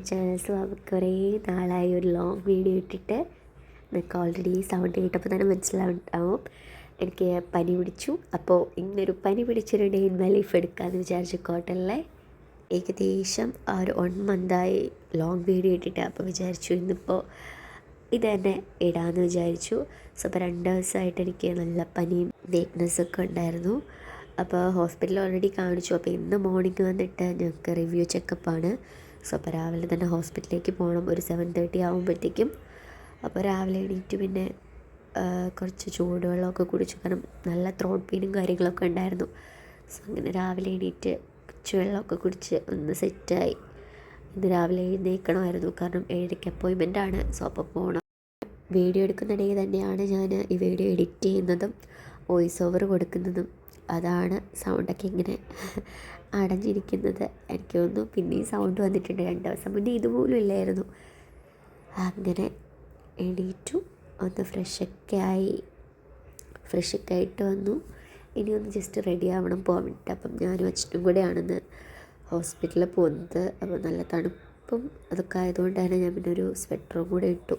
YouTube ചാനൽസും അവർക്ക് കുറേ നാളായി ഒരു ലോങ് വീഡിയോ ഇട്ടിട്ട്. നിങ്ങൾക്ക് ഓൾറെഡി സൗണ്ട് കേട്ടപ്പോൾ തന്നെ മനസ്സിലാവും എനിക്ക് പനി പിടിച്ചു. അപ്പോൾ ഇന്നൊരു പനി പിടിച്ചൊരു ഡേ ഇൻ മൈ ലൈഫ് എടുക്കാമെന്ന് വിചാരിച്ചു. കോട്ടണിലെ ഏകദേശം ആ ഒരു 1 മന്തായി ലോങ് വീഡിയോ ഇട്ടിട്ട്. അപ്പോൾ വിചാരിച്ചു ഇന്നിപ്പോൾ ഇത് തന്നെ ഇടാമെന്ന് വിചാരിച്ചു. സോ അപ്പോൾ 2 ദിവസമായിട്ട് എനിക്ക് നല്ല പനിയും വീക്ക്നെസ്സൊക്കെ ഉണ്ടായിരുന്നു. അപ്പോൾ ഹോസ്പിറ്റലിൽ ഓൾറെഡി കാണിച്ചു. അപ്പോൾ ഇന്ന് മോർണിംഗ് വന്നിട്ട് ഞങ്ങൾക്ക് റിവ്യൂ ചെക്കപ്പാണ്. സോ അപ്പോൾ രാവിലെ തന്നെ ഹോസ്പിറ്റലിലേക്ക് പോകണം. ഒരു 7:30 ആകുമ്പോഴത്തേക്കും. അപ്പോൾ രാവിലെ എണീറ്റ് പിന്നെ കുറച്ച് ചൂടുവെള്ളമൊക്കെ കുടിച്ചു. കാരണം നല്ല ത്രോട്ട് പെയിനും കാര്യങ്ങളൊക്കെ ഉണ്ടായിരുന്നു. സോ അങ്ങനെ രാവിലെ എണീറ്റ് വെള്ളമൊക്കെ കുടിച്ച് ഒന്ന് സെറ്റായി. ഇന്ന് രാവിലെ എഴുന്നേൽക്കണമായിരുന്നു. കാരണം 7:00 അപ്പോയിൻമെൻറ്റാണ്. സോ അപ്പോൾ പോകണം. വീഡിയോ എടുക്കുന്നിടയിൽ തന്നെയാണ് ഞാൻ ഈ വീഡിയോ എഡിറ്റ് ചെയ്യുന്നതും വോയിസ് ഓവർ കൊടുക്കുന്നതും. അതാണ് സൗണ്ടൊക്കെ ഇങ്ങനെ അടഞ്ഞിരിക്കുന്നത്. എനിക്ക് തോന്നുന്നു പിന്നെയും സൗണ്ട് വന്നിട്ടുണ്ട്. 2 ദിവസം മുന്നേ ഇതുപോലും ഇല്ലായിരുന്നു. അങ്ങനെ എണീറ്റു, ഒന്ന് ഫ്രഷൊക്കെ ആയിട്ട് വന്നു. ഇനി ഒന്ന് ജസ്റ്റ് റെഡി ആവണം പോകാൻ വേണ്ടിയിട്ട്. അപ്പം ഞാനും അച്ഛനും കൂടെയാണെന്ന് ഹോസ്പിറ്റലിൽ പോകുന്നത്. അപ്പോൾ നല്ല തണുപ്പും അതൊക്കെ ആയതുകൊണ്ട് തന്നെ ഞാൻ പിന്നെ ഒരു സ്വെറ്ററും കൂടെ ഇട്ടു.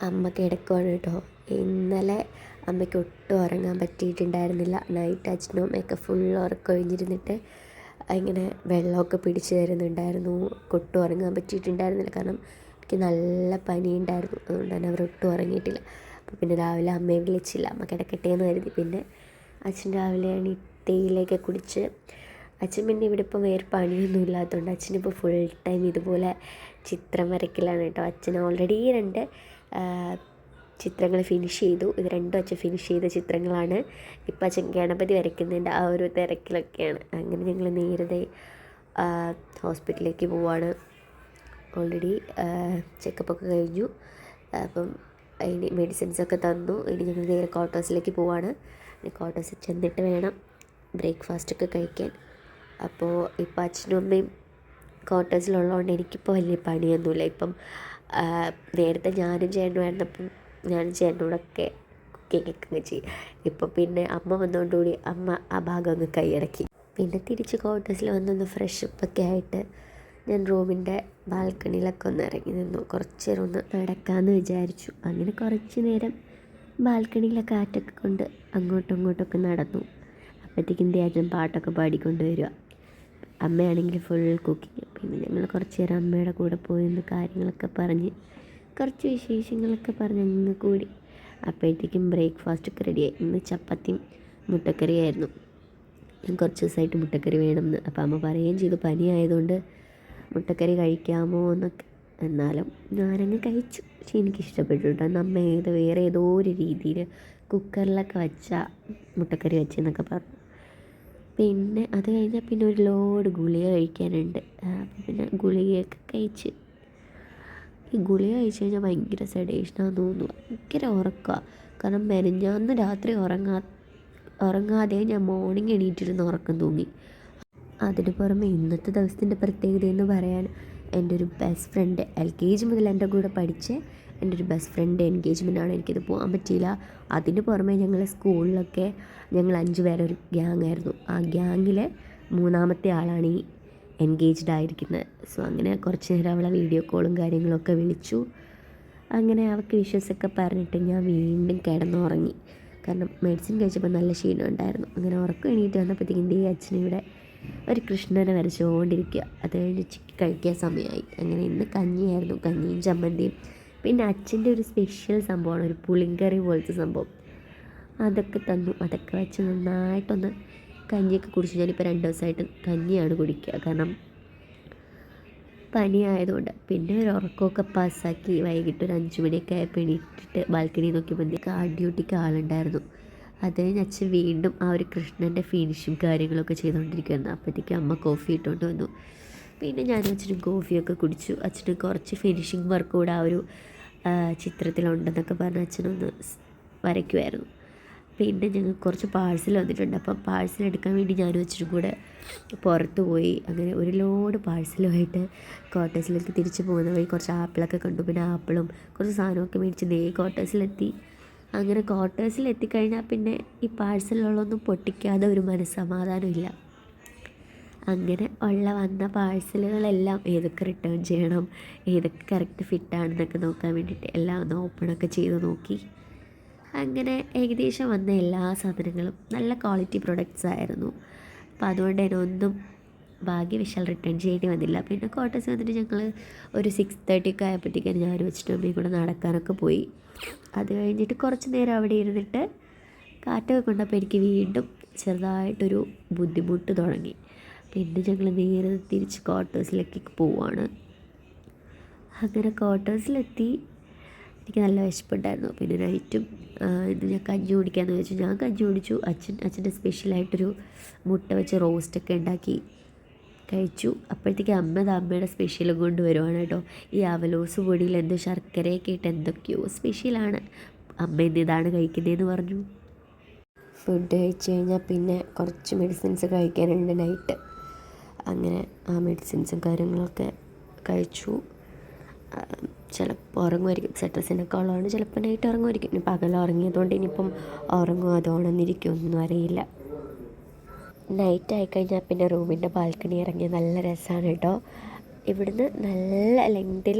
അമ്മ കിടക്കുവാണ് കേട്ടോ. ഇന്നലെ അമ്മയ്ക്ക് ഒട്ടും ഉറങ്ങാൻ പറ്റിയിട്ടുണ്ടായിരുന്നില്ല. നൈറ്റ് അച്ഛനും അമ്മയൊക്കെ ഫുൾ ഉറക്കമൊഴിഞ്ഞിരുന്നിട്ട് ഇങ്ങനെ വെള്ളമൊക്കെ പിടിച്ച് തരുന്നുണ്ടായിരുന്നു. ഒട്ടും ഉറങ്ങാൻ പറ്റിയിട്ടുണ്ടായിരുന്നില്ല. കാരണം എനിക്ക് നല്ല പനിയുണ്ടായിരുന്നു. അതുകൊണ്ട് തന്നെ അവരൊട്ടും ഉറങ്ങിയിട്ടില്ല. അപ്പോൾ പിന്നെ രാവിലെ അമ്മയെ വിളിച്ചില്ല. അമ്മ കിടക്കട്ടെ എന്ന് കരുതി. പിന്നെ അച്ഛൻ രാവിലെ തേയിലയൊക്കെ കുടിച്ച്. അച്ഛൻ പിന്നെ ഇവിടെ ഇപ്പോൾ വേറെ പണിയൊന്നും ഇല്ലാത്തതുകൊണ്ട് അച്ഛനിപ്പോൾ ഫുൾ ടൈം ഇതുപോലെ ചിത്രം വരയ്ക്കലാണ് കേട്ടോ. അച്ഛൻ ഓൾറെഡി 2 ചിത്രങ്ങൾ ഫിനിഷ് ചെയ്തു. ഇത് 2 അച്ഛൻ ഫിനിഷ് ചെയ്ത ചിത്രങ്ങളാണ്. ഇപ്പം അച്ഛൻ ഗണപതി വരയ്ക്കുന്നതിൻ്റെ ആ ഒരു തിരക്കിലൊക്കെയാണ്. അങ്ങനെ ഞങ്ങൾ നേരത്തെ ഹോസ്പിറ്റലിലേക്ക് പോവാണ്. ഓൾറെഡി ചെക്കപ്പൊക്കെ കഴിഞ്ഞു. അപ്പം അതിന് മെഡിസിൻസൊക്കെ തന്നു. ഇനി ഞങ്ങൾ നേരെ ക്വാർട്ടേഴ്സിലേക്ക് പോവാണ്. ഇനി ക്വാർട്ടേഴ്സിൽ ചെന്നിട്ട് വേണം ബ്രേക്ക്ഫാസ്റ്റൊക്കെ കഴിക്കാൻ. അപ്പോൾ ഇപ്പം അച്ഛനും അമ്മയും ക്വാർട്ടേഴ്സിലുള്ളതുകൊണ്ട് എനിക്കിപ്പോൾ വലിയ പണിയൊന്നുമില്ല. ഇപ്പം നേരത്തെ ഞാനും ചേട്ടനുമായിരുന്നപ്പം ഞാനും ചേട്ടനോടൊക്കെ കുക്കിങ്ങൊക്കെ ചെയ്യും. ഇപ്പോൾ പിന്നെ അമ്മ വന്നതുകൊണ്ടുകൂടി അമ്മ ആ ഭാഗം അങ്ങ് കൈയടക്കി. പിന്നെ തിരിച്ച് ക്വാർട്ടേഴ്സിൽ വന്നൊന്ന് ഫ്രഷപ്പൊക്കെ ആയിട്ട് ഞാൻ റൂമിൻ്റെ ബാൽക്കണിയിലൊക്കെ ഒന്ന് ഇറങ്ങി നിന്നു. കുറച്ച് നേരം ഒന്ന് നടക്കാമെന്ന് വിചാരിച്ചു. അങ്ങനെ കുറച്ച് നേരം ബാൽക്കണിയിലെ കാറ്റൊക്കെ കൊണ്ട് അങ്ങോട്ടും ഇങ്ങോട്ടൊക്കെ നടന്നു. അപ്പോഴത്തേക്കും അച്ഛൻ പാട്ടൊക്കെ പാടിക്കൊണ്ട് വരിക. അമ്മയാണെങ്കിൽ ഫുൾ കുക്കിങ്. പിന്നെ ഞങ്ങൾ കുറച്ച് നേരം അമ്മയുടെ കൂടെ പോയി ഒന്ന് കാര്യങ്ങളൊക്കെ പറഞ്ഞ് കുറച്ച് വിശേഷങ്ങളൊക്കെ പറഞ്ഞ് അങ്ങ് കൂടി. അപ്പോഴത്തേക്കും ബ്രേക്ക്ഫാസ്റ്റൊക്കെ റെഡിയായി. ഇന്ന് ചപ്പാത്തിയും മുട്ടക്കറിയായിരുന്നു. ഞാൻ കുറച്ച് ദിവസമായിട്ട് മുട്ടക്കറി വേണമെന്ന്. അപ്പോൾ അമ്മ പറയുകയും ചെയ്തു പനി ആയതുകൊണ്ട് മുട്ടക്കറി കഴിക്കാമോ എന്നൊക്കെ. എന്നാലും ഞാനങ്ങ് കഴിച്ചു. പക്ഷേ എനിക്കിഷ്ടപ്പെട്ടു കേട്ടോ. അമ്മ വേറെ ഏതോ ഒരു രീതിയിൽ കുക്കറിലൊക്കെ വെച്ച മുട്ടക്കറി വെച്ചെന്നൊക്കെ പറഞ്ഞു. പിന്നെ അത് കഴിഞ്ഞാൽ പിന്നെ ഒരു ലോഡ് ഗുളിക കഴിക്കാനുണ്ട്. പിന്നെ ഗുളികയൊക്കെ കഴിച്ച്. ഈ ഗുളിക കഴിച്ച് കഴിഞ്ഞാൽ ഭയങ്കര സെഡേഷനാണെന്ന് തോന്നുന്നു. ഭയങ്കര ഉറക്കമാണ്. കാരണം മെനഞ്ഞാന്ന് രാത്രി ഉറങ്ങാതെ ഞാൻ മോർണിംഗ് എണീറ്റിരുന്ന് ഉറക്കം തൂങ്ങി. അതിന് പുറമെ ഇന്നത്തെ ദിവസത്തിൻ്റെ പ്രത്യേകത എന്ന് പറയാൻ എൻ്റെ ഒരു ബെസ്റ്റ് ഫ്രണ്ട് LKG മുതൽ എൻ്റെ കൂടെ പഠിച്ച് എൻ്റെ ഒരു ബെസ്റ്റ് ഫ്രണ്ട് എൻഗേജ്മെൻറ്റാണ്. എനിക്കിത് പോകാൻ പറ്റിയില്ല. അതിന് പുറമെ ഞങ്ങൾ സ്കൂളിലൊക്കെ ഞങ്ങൾ 5 പേരെ ഒരു ഗ്യാങ് ആയിരുന്നു. ആ ഗ്യാങ്ങിലെ 3ാമത്തെ ആളാണ് ഈ എൻഗേജ്ഡ് ആയിരിക്കുന്നത്. സോ അങ്ങനെ കുറച്ച് നേരം അവളെ വീഡിയോ കോളും കാര്യങ്ങളൊക്കെ വിളിച്ചു. അങ്ങനെ അവൾക്ക് വിഷസൊക്കെ പറഞ്ഞിട്ട് ഞാൻ വീണ്ടും കിടന്നുറങ്ങി. കാരണം മെഡിസിൻ കഴിച്ചപ്പോൾ നല്ല ക്ഷീണം ഉണ്ടായിരുന്നു. അങ്ങനെ ഉറക്കം എണീറ്റ് വന്നപ്പോഴത്തേക്കും അച്ഛനിവിടെ ഒരു കൃഷ്ണനെ വരച്ചുകൊണ്ടിരിക്കുക. അത് കഴിഞ്ഞ് കഴിക്കാൻ സമയമായി. അങ്ങനെ ഇന്ന് കഞ്ഞിയായിരുന്നു. കഞ്ഞിയും ചമ്മന്തിയും. പിന്നെ അച്ഛൻ്റെ ഒരു സ്പെഷ്യൽ സംഭവമാണ് ഒരു പുളിങ്കറി പോലത്തെ സംഭവം. അതൊക്കെ തന്നു. അതൊക്കെ വെച്ച് നന്നായിട്ടൊന്ന് കഞ്ഞിയൊക്കെ കുടിച്ചു. ഞാനിപ്പോൾ 2 ദിവസമായിട്ട് കഞ്ഞിയാണ് കുടിക്കുക. കാരണം പനി ആയതുകൊണ്ട്. പിന്നെ ഒരു ഉറക്കമൊക്കെ പാസ്സാക്കി വൈകിട്ട് ഒരു 5 മണിയൊക്കെ ആയപ്പോൾ എണീറ്റിട്ട് ബാൽക്കണി നോക്കിയപ്പോൾ കാർഡ് ഡ്യൂട്ടിക്ക് ആളുണ്ടായിരുന്നു. അത് കഴിഞ്ഞ് അച്ഛൻ വീണ്ടും ആ ഒരു കൃഷ്ണൻ്റെ ഫിനിഷും കാര്യങ്ങളൊക്കെ ചെയ്തുകൊണ്ടിരിക്കുകയായിരുന്നു. അപ്പോഴത്തേക്കും അമ്മ കോഫി ഇട്ടുകൊണ്ട് വന്നു. പിന്നെ ഞാനും അച്ഛനും കോഫിയൊക്കെ കുടിച്ചു. അച്ഛന് കുറച്ച് ഫിനിഷിങ് വർക്ക് കൂടെ ആ ഒരു ചിത്രത്തിലുണ്ടെന്നൊക്കെ പറഞ്ഞ് അച്ഛനൊന്ന് വരയ്ക്കുമായിരുന്നു. പിന്നെ ഞങ്ങൾക്ക് കുറച്ച് പാഴ്സൽ വന്നിട്ടുണ്ട്. അപ്പം പാഴ്സൽ എടുക്കാൻ വേണ്ടി ഞാനും അച്ഛനും കൂടെ പുറത്ത് പോയി. അങ്ങനെ ഒരു ലോഡ് പാഴ്സലുമായിട്ട് ക്വാർട്ടേഴ്സിലേക്ക് തിരിച്ച് പോകുന്ന വഴി കുറച്ച് ആപ്പിളൊക്കെ കണ്ടു. പിന്നെ ആപ്പിളും കുറച്ച് സാധനമൊക്കെ മേടിച്ച് ക്വാർട്ടേഴ്സിലെത്തി. അങ്ങനെ ക്വാർട്ടേഴ്സിലെത്തിക്കഴിഞ്ഞാൽ പിന്നെ ഈ പാഴ്സലുകളൊന്നും പൊട്ടിക്കാതെ ഒരു മനസ്സമാധാനമില്ല. അങ്ങനെ വന്ന പാഴ്സലുകളെല്ലാം ഏതൊക്കെ റിട്ടേൺ ചെയ്യണം, ഏതൊക്കെ കറക്റ്റ് ഫിറ്റാണെന്നൊക്കെ നോക്കാൻ വേണ്ടിയിട്ട് എല്ലാം ഒന്ന് ഓപ്പണൊക്കെ ചെയ്ത് നോക്കി. അങ്ങനെ ഏകദേശം വന്ന എല്ലാ സാധനങ്ങളും നല്ല ക്വാളിറ്റി പ്രൊഡക്ട്സ് ആയിരുന്നു. അപ്പോൾ അതുകൊണ്ട് തന്നെ ഒന്നും ഭാഗ്യവശാൽ റിട്ടേൺ ചെയ്യേണ്ടി വന്നില്ല. പിന്നെ കോട്ടേഴ്സ് വന്നിട്ട് ഞങ്ങൾ ഒരു 6:30 ആയപ്പോഴത്തേക്കാണ് ഞാൻ വെച്ചിട്ട് അമ്മയും കൂടെ നടക്കാനൊക്കെ പോയി. അത് കഴിഞ്ഞിട്ട് കുറച്ച് നേരം അവിടെ ഇരുന്നിട്ട് കാറ്റൊക്കെ കൊണ്ടപ്പോൾ എനിക്ക് വീണ്ടും ചെറുതായിട്ടൊരു ബുദ്ധിമുട്ട് തുടങ്ങി. പിന്നെ ഞങ്ങൾ നേരെ തിരിച്ച് ക്വാർട്ടേഴ്സിലേക്ക് പോവുകയാണ്. അങ്ങനെ ക്വാർട്ടേഴ്സിലെത്തി. എനിക്ക് നല്ല വിശപ്പുണ്ടായിരുന്നു. പിന്നെ നൈറ്റും ഇന്ന് ഞാൻ കഞ്ഞി കുടിക്കാമെന്ന് വെച്ചു. ഞാൻ കഞ്ഞി കുടിച്ചു. അച്ഛൻ്റെ സ്പെഷ്യലായിട്ടൊരു മുട്ട വെച്ച് റോസ്റ്റൊക്കെ ഉണ്ടാക്കി കഴിച്ചു. അപ്പോഴത്തേക്ക് അമ്മയുടെ സ്പെഷ്യലും കൊണ്ട് വരുവാണ് കേട്ടോ. ഈ അവലോസ് പൊടിയിൽ എന്തോ ശർക്കരയൊക്കെ ഇട്ട് എന്തൊക്കെയോ സ്പെഷ്യലാണ്. അമ്മ ഇന്ന് ഇതാണ് കഴിക്കുന്നതെന്ന് പറഞ്ഞു. ഫുഡ് കഴിച്ച് കഴിഞ്ഞാൽ പിന്നെ കുറച്ച് മെഡിസിൻസ് കഴിക്കാനുണ്ട് നൈറ്റ്. അങ്ങനെ ആ മെഡിസിൻസും കാര്യങ്ങളൊക്കെ കഴിച്ചു. ചിലപ്പോൾ ഉറങ്ങുമായിരിക്കും. സെട്രസിനൊക്കെ ഉള്ളതുകൊണ്ട് ചിലപ്പോൾ നൈറ്റ് ഉറങ്ങുമായിരിക്കും. ഇനി പകൽ ഉറങ്ങിയതുകൊണ്ട് ഇനിയിപ്പം ഉറങ്ങുമോ അതോ ഉണർന്നിരിക്കുമോ ഒന്നും അറിയില്ല. നൈറ്റ് ആയിക്കഴിഞ്ഞാൽ പിന്നെ റൂമിൻ്റെ ബാൽക്കണി ഇറങ്ങിയ നല്ല രസമാണ് കേട്ടോ. ഇവിടുന്ന് നല്ല ലെങ്തിൽ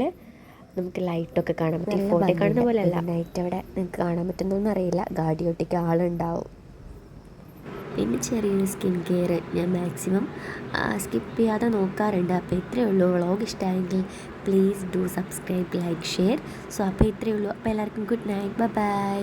നമുക്ക് ലൈറ്റൊക്കെ കാണാൻ പറ്റും. ഫോട്ടോ കാണുന്ന പോലെ അല്ല. നൈറ്റ് അവിടെ നിങ്ങൾക്ക് കാണാൻ പറ്റുന്നൊന്നും അറിയില്ല. ഗാഡി ഒട്ടിക്ക് ആളുണ്ടാവും. പിന്നെ ചെറിയൊരു സ്കിൻ കെയർ ഞാൻ മാക്സിമം സ്കിപ്പ് ചെയ്യാതെ നോക്കാറുണ്ട്. അപ്പോൾ ഇത്രയേ ഉള്ളൂ. വ്ളോഗ് ഇഷ്ടമായെങ്കിൽ please do subscribe, like, share. So അപ്പോൾ ഇത്രയേ ഉള്ളൂ. അപ്പോൾ എല്ലാവർക്കും ഗുഡ് നൈറ്റ്, ബൈ.